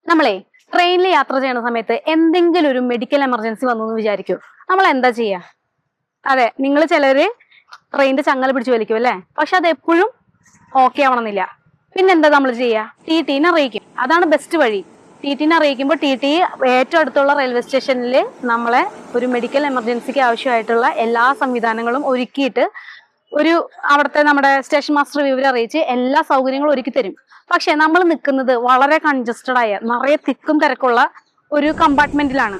നമ്മളെ ട്രെയിനിൽ യാത്ര ചെയ്യുന്ന സമയത്ത് എന്തെങ്കിലും ഒരു മെഡിക്കൽ എമർജൻസി വന്നു എന്ന് വിചാരിക്കൂ, നമ്മൾ എന്താ ചെയ്യാ? അതെ, നിങ്ങൾ ചിലര് ട്രെയിനിന്റെ ചങ്ങല പിടിച്ച് വലിക്കും അല്ലെ, പക്ഷെ അത് എപ്പോഴും ഓക്കെ ആവണമെന്നില്ല. പിന്നെന്താ നമ്മൾ ചെയ്യാ? TTനെ അറിയിക്കും. അതാണ് ബെസ്റ്റ് വഴി. TTനെ അറിയിക്കുമ്പോൾ TT ഏറ്റവും അടുത്തുള്ള റെയിൽവേ സ്റ്റേഷനിൽ നമ്മളെ ഒരു മെഡിക്കൽ എമർജൻസിക്ക് ആവശ്യമായിട്ടുള്ള എല്ലാ സംവിധാനങ്ങളും ഒരുക്കിയിട്ട് അവിടുത്തെ നമ്മുടെ സ്റ്റേഷൻ മാസ്റ്റർ വിവരം അറിയിച്ച് എല്ലാ സൗകര്യങ്ങളും ഒരുക്കി തരും. പക്ഷെ നമ്മൾ നിൽക്കുന്നത് വളരെ കൺജസ്റ്റഡ് ആയ നിറയെ തിക്കും തിരക്കുള്ള ഒരു കമ്പാർട്ട്മെന്റിലാണ്.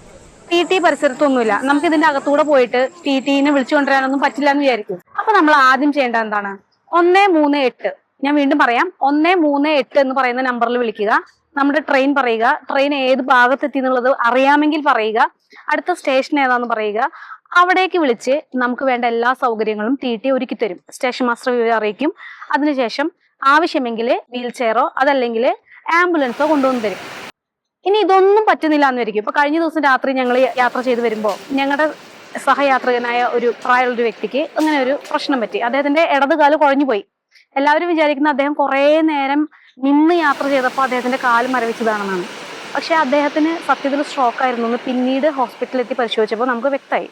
TT പരിസരത്തൊന്നുമില്ല. നമുക്ക് ഇതിന്റെ അകത്തൂടെ പോയിട്ട് TTനെ വിളിച്ചു കൊണ്ടുവരാനൊന്നും പറ്റില്ല എന്ന് വിചാരിക്കും. അപ്പൊ നമ്മൾ ആദ്യം ചെയ്യേണ്ടത് എന്താണ്? 138, ഞാൻ വീണ്ടും പറയാം, 138 എന്ന് പറയുന്ന നമ്പറിൽ വിളിക്കുക. നമ്മുടെ ട്രെയിൻ പറയുക, ട്രെയിൻ ഏത് ഭാഗത്തെത്തി എന്നുള്ളത് അറിയാമെങ്കിൽ പറയുക, അടുത്ത സ്റ്റേഷൻ ഏതാന്ന് പറയുക. അവിടേക്ക് വിളിച്ച് നമുക്ക് വേണ്ട എല്ലാ സൗകര്യങ്ങളും TT ഒരുക്കി തരും. സ്റ്റേഷൻ മാസ്റ്റർ വിവരം അറിയിക്കും. അതിനുശേഷം ആവശ്യമെങ്കിൽ വീൽ ചെയറോ അതല്ലെങ്കിൽ ആംബുലൻസോ കൊണ്ടുവന്ന് തരും. ഇനി ഇതൊന്നും പറ്റുന്നില്ല എന്ന് വരിക്കും. ഇപ്പൊ കഴിഞ്ഞ ദിവസം രാത്രി ഞങ്ങൾ യാത്ര ചെയ്ത് വരുമ്പോൾ ഞങ്ങളുടെ സഹയാത്രികനായ ഒരു പ്രായമുള്ള ഒരു വ്യക്തിക്ക് അങ്ങനെ ഒരു പ്രശ്നം പറ്റി. അദ്ദേഹത്തിന്റെ ഇടതുകാല് കുഴഞ്ഞു പോയി. എല്ലാവരും വിചാരിക്കുന്ന അദ്ദേഹം കുറേ നേരം നിന്ന് യാത്ര ചെയ്തപ്പോൾ അദ്ദേഹത്തിന്റെ കാല് മരവിച്ചതാണെന്നാണ്. പക്ഷെ അദ്ദേഹത്തിന് സത്യത്തിൽ സ്ട്രോക്ക് ആയിരുന്നു എന്ന് പിന്നീട് ഹോസ്പിറ്റലിൽ എത്തി പരിശോധിച്ചപ്പോൾ നമുക്ക് വ്യക്തമായി.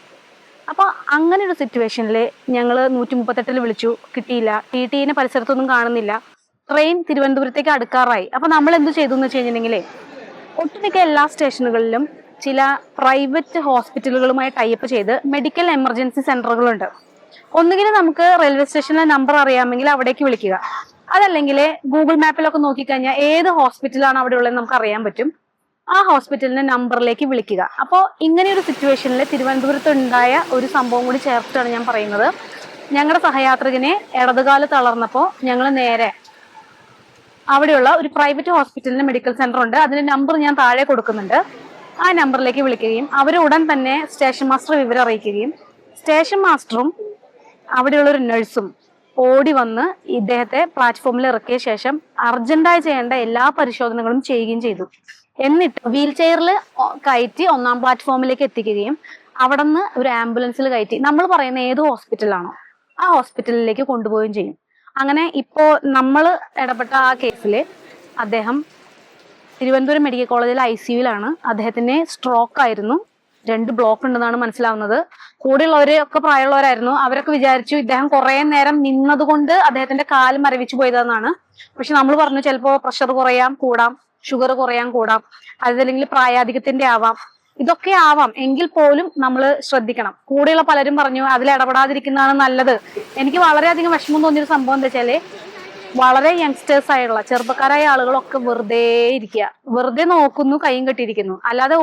അപ്പൊ അങ്ങനെ ഒരു സിറ്റുവേഷനിൽ ഞങ്ങൾ 138 വിളിച്ചു, കിട്ടിയില്ല. TTനെ പരിസരത്തൊന്നും കാണുന്നില്ല. ട്രെയിൻ തിരുവനന്തപുരത്തേക്ക് അടുക്കാറായി. അപ്പൊ നമ്മൾ എന്ത് ചെയ്തു എന്ന് വെച്ച് കഴിഞ്ഞിട്ടുണ്ടെങ്കിലേ, ഒട്ടുമിക്ക എല്ലാ സ്റ്റേഷനുകളിലും ചില പ്രൈവറ്റ് ഹോസ്പിറ്റലുകളുമായി ടൈപ്പ് ചെയ്ത് മെഡിക്കൽ എമർജൻസി സെന്ററുകളുണ്ട്. ഒന്നുകിൽ നമുക്ക് റെയിൽവേ സ്റ്റേഷനിലെ നമ്പർ അറിയാമെങ്കിൽ അവിടേക്ക് വിളിക്കുക, അതല്ലെങ്കിൽ ഗൂഗിൾ മാപ്പിലൊക്കെ നോക്കിക്കഴിഞ്ഞാൽ ഏത് ഹോസ്പിറ്റലാണ് അവിടെ ഉള്ളതെന്ന് നമുക്ക് അറിയാൻ പറ്റും. ആ ഹോസ്പിറ്റലിന്റെ നമ്പറിലേക്ക് വിളിക്കുക. അപ്പോൾ ഇങ്ങനെ ഒരു സിറ്റുവേഷനിൽ തിരുവനന്തപുരത്ത് ഉണ്ടായ ഒരു സംഭവം കൂടി ചേർത്തിട്ടാണ് ഞാൻ പറയുന്നത്. ഞങ്ങളുടെ സഹയാത്രികനെ ഇടതുകാല് തളർന്നപ്പോൾ ഞങ്ങൾ നേരെ അവിടെയുള്ള ഒരു പ്രൈവറ്റ് ഹോസ്പിറ്റലിന്റെ മെഡിക്കൽ സെന്റർ ഉണ്ട്, അതിന്റെ നമ്പർ ഞാൻ താഴെ കൊടുക്കുന്നുണ്ട്. ആ നമ്പറിലേക്ക് വിളിക്കുകയും അവർ ഉടൻ തന്നെ സ്റ്റേഷൻ മാസ്റ്റർ വിവരം അറിയിക്കുകയും സ്റ്റേഷൻ മാസ്റ്ററും അവിടെയുള്ള ഒരു നഴ്സും ഓടി വന്ന് ഇദ്ദേഹത്തെ പ്ലാറ്റ്ഫോമിൽ ഇറക്കിയ ശേഷം അർജന്റായി ചെയ്യേണ്ട എല്ലാ പരിശോധനകളും ചെയ്യുകയും ചെയ്തു. എന്നിട്ട് വീൽ ചെയറിൽ കയറ്റി 1ാം പ്ലാറ്റ്ഫോമിലേക്ക് എത്തിക്കുകയും അവിടെ നിന്ന് ഒരു ആംബുലൻസിൽ കയറ്റി നമ്മൾ പറയുന്ന ഏത് ഹോസ്പിറ്റലാണോ ആ ഹോസ്പിറ്റലിലേക്ക് കൊണ്ടുപോവുകയും ചെയ്യും. അങ്ങനെ ഇപ്പോ നമ്മൾ ഇടപെട്ട ആ കേസില് അദ്ദേഹം തിരുവനന്തപുരം മെഡിക്കൽ കോളേജിലെ ICUവിലാണ്. അദ്ദേഹത്തിന് സ്ട്രോക്ക് ആയിരുന്നു, 2 ബ്ലോക്ക് ഉണ്ടെന്നാണ് മനസ്സിലാവുന്നത്. കൂടെയുള്ളവരൊക്കെ പ്രായമുള്ളവരായിരുന്നു. അവരൊക്കെ വിചാരിച്ചു ഇദ്ദേഹം കുറെ നേരം നിന്നത് കൊണ്ട് അദ്ദേഹത്തിന്റെ കാല് മരവിച്ചു പോയതെന്നാണ്. പക്ഷെ നമ്മൾ പറഞ്ഞു ചിലപ്പോ പ്രഷർ കുറയാം കൂടാം, ഷുഗർ കുറയാൻ കൂടാം, അതല്ലെങ്കിൽ പ്രായാധിക്യത്തിന്റെ ആവാം, ഇതൊക്കെ ആവാം. എങ്കിൽ പോലും നമ്മൾ ശ്രദ്ധിക്കണം. കൂടെയുള്ള പലരും പറഞ്ഞു അതിൽ ഇടപെടാതിരിക്കുന്നതാണ് നല്ലത്. എനിക്ക് വളരെയധികം വിഷമം തോന്നിയൊരു സംഭവം എന്താ വെച്ചാല്, വളരെ യങ്സ്റ്റേഴ്സ് ആയുള്ള ചെറുപ്പക്കാരായ ആളുകളൊക്കെ വെറുതെ ഇരിക്കുക, വെറുതെ നോക്കുന്നു, കൈയും കെട്ടിയിരിക്കുന്നു, അല്ലാതെ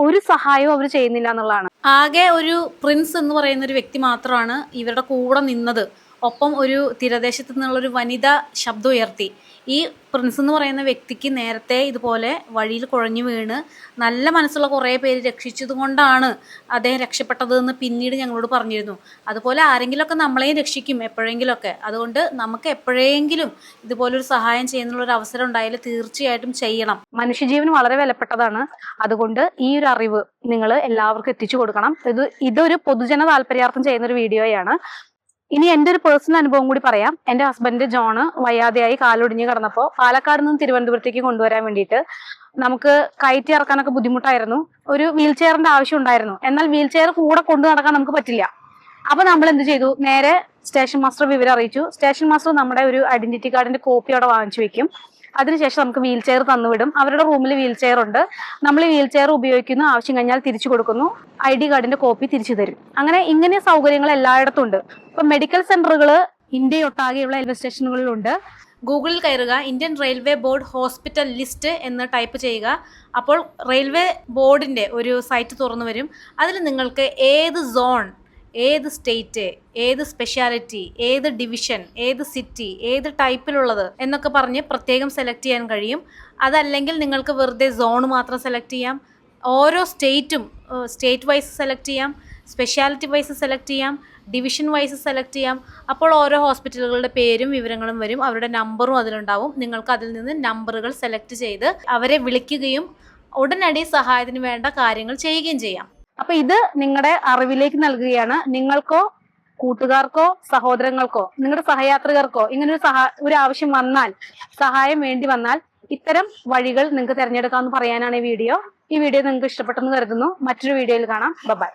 ഒരു സഹായവും അവർ ചെയ്യുന്നില്ല എന്നുള്ളതാണ്. ആകെ ഒരു പ്രിൻസ് എന്ന് പറയുന്ന ഒരു വ്യക്തി മാത്രമാണ് ഇവരുടെ കൂടെ നിന്നത്. ഒപ്പം ഒരു തീരദേശത്ത് നിന്നുള്ള ഒരു വനിത ശബ്ദം ഉയർത്തി. ഈ പ്രിൻസ് എന്ന് പറയുന്ന വ്യക്തിക്ക് നേരത്തെ ഇതുപോലെ വഴിയിൽ കുഴഞ്ഞു വീണ് നല്ല മനസ്സുള്ള കുറേ പേര് രക്ഷിച്ചത് കൊണ്ടാണ് അദ്ദേഹം രക്ഷപ്പെട്ടത് എന്ന് പിന്നീട് ഞങ്ങളോട് പറഞ്ഞിരുന്നു. അതുപോലെ ആരെങ്കിലുമൊക്കെ നമ്മളെയും രക്ഷിക്കും എപ്പോഴെങ്കിലുമൊക്കെ. അതുകൊണ്ട് നമുക്ക് എപ്പോഴെങ്കിലും ഇതുപോലൊരു സഹായം ചെയ്യുന്നുള്ളൊരു അവസരം ഉണ്ടായാലും തീർച്ചയായിട്ടും ചെയ്യണം. മനുഷ്യജീവൻ വളരെ വിലപ്പെട്ടതാണ്. അതുകൊണ്ട് ഈ ഒരു അറിവ് നിങ്ങൾ എല്ലാവർക്കും എത്തിച്ചു കൊടുക്കണം. ഇതൊരു പൊതുജന താല്പര്യാർത്ഥം ചെയ്യുന്ന ഒരു വീഡിയോയാണ്. ഇനി എൻ്റെ ഒരു പേഴ്സണൽ അനുഭവം കൂടി പറയാം. എൻ്റെ ഹസ്ബൻഡ് ജോണ് വയ്യാതെയായി കാലൊടിഞ്ഞ് കിടന്നപ്പോൾ പാലക്കാട് നിന്ന് തിരുവനന്തപുരത്തേക്ക് കൊണ്ടുവരാൻ വേണ്ടിയിട്ട് നമുക്ക് കയറ്റി ഇറക്കാനൊക്കെ ബുദ്ധിമുട്ടായിരുന്നു. ഒരു വീൽ ചെയറിന്റെ ആവശ്യം ഉണ്ടായിരുന്നു. എന്നാൽ വീൽ ചെയർ കൂടെ കൊണ്ടു നടക്കാൻ നമുക്ക് പറ്റില്ല. അപ്പൊ നമ്മൾ എന്ത് ചെയ്തു, നേരെ സ്റ്റേഷൻ മാസ്റ്റർ വിവരം അറിയിച്ചു. സ്റ്റേഷൻ മാസ്റ്റർ നമ്മുടെ ഒരു ഐഡന്റിറ്റി കാർഡിന്റെ കോപ്പി അവിടെ വാങ്ങിച്ചു വെക്കും. അതിനുശേഷം നമുക്ക് വീൽ ചെയർ തന്നുവിടും. അവരുടെ റൂമിൽ വീൽ ചെയർ ഉണ്ട്. നമ്മൾ വീൽ ചെയർ ഉപയോഗിക്കുന്നു, ആവശ്യം കഴിഞ്ഞാൽ തിരിച്ചു കൊടുക്കുന്നു, ID കാർഡിന്റെ കോപ്പി തിരിച്ചു തരും. ഇങ്ങനെ സൗകര്യങ്ങൾ എല്ലായിടത്തും ഉണ്ട്. ഇപ്പൊ മെഡിക്കൽ സെന്ററുകൾ ഇന്ത്യയൊട്ടാകെയുള്ള റെയിൽവേ സ്റ്റേഷനുകളിലുണ്ട്. ഗൂഗിളിൽ കയറുക, Indian railway board hospital list എന്ന് ടൈപ്പ് ചെയ്യുക. അപ്പോൾ റെയിൽവേ ബോർഡിന്റെ ഒരു സൈറ്റ് തുറന്നു വരും. അതിൽ നിങ്ങൾക്ക് ഏത് സോൺ, ഏത് സ്റ്റേറ്റ്, ഏത് സ്പെഷ്യാലിറ്റി, ഏത് ഡിവിഷൻ, ഏത് സിറ്റി, ഏത് ടൈപ്പിലുള്ളത് എന്നൊക്കെ പറഞ്ഞ് പ്രത്യേകം സെലക്ട് ചെയ്യാൻ കഴിയും. അതല്ലെങ്കിൽ നിങ്ങൾക്ക് വെറുതെ സോൺ മാത്രം സെലക്ട് ചെയ്യാം. ഓരോ സ്റ്റേറ്റും സ്റ്റേറ്റ് വൈസ് സെലക്ട് ചെയ്യാം, സ്പെഷ്യാലിറ്റി വൈസ് സെലക്ട് ചെയ്യാം, ഡിവിഷൻ വൈസ് സെലക്ട് ചെയ്യാം. അപ്പോൾ ഓരോ ഹോസ്പിറ്റലുകളുടെ പേരും വിവരങ്ങളും വരും, അവരുടെ നമ്പറും അതിലുണ്ടാവും. നിങ്ങൾക്ക് അതിൽ നിന്ന് നമ്പറുകൾ സെലക്ട് ചെയ്ത് അവരെ വിളിക്കുകയും ഉടനടി സഹായത്തിന് വേണ്ട കാര്യങ്ങൾ ചെയ്യുകയും ചെയ്യാം. അപ്പൊ ഇത് നിങ്ങളുടെ അറിവിലേക്ക് നൽകുകയാണ്. നിങ്ങൾക്കോ കൂട്ടുകാർക്കോ സഹോദരങ്ങൾക്കോ നിങ്ങളുടെ സഹയാത്രികർക്കോ ഇങ്ങനെ ഒരു ആവശ്യം വന്നാൽ, സഹായം വേണ്ടി വന്നാൽ ഇത്തരം വഴികൾ നിങ്ങൾക്ക് തിരഞ്ഞെടുക്കാമെന്ന് പറയാനാണ് ഈ വീഡിയോ നിങ്ങൾക്ക് ഇഷ്ടപ്പെട്ടെന്ന് കരുതുന്നു. മറ്റൊരു വീഡിയോയിൽ കാണാം. ബൈ.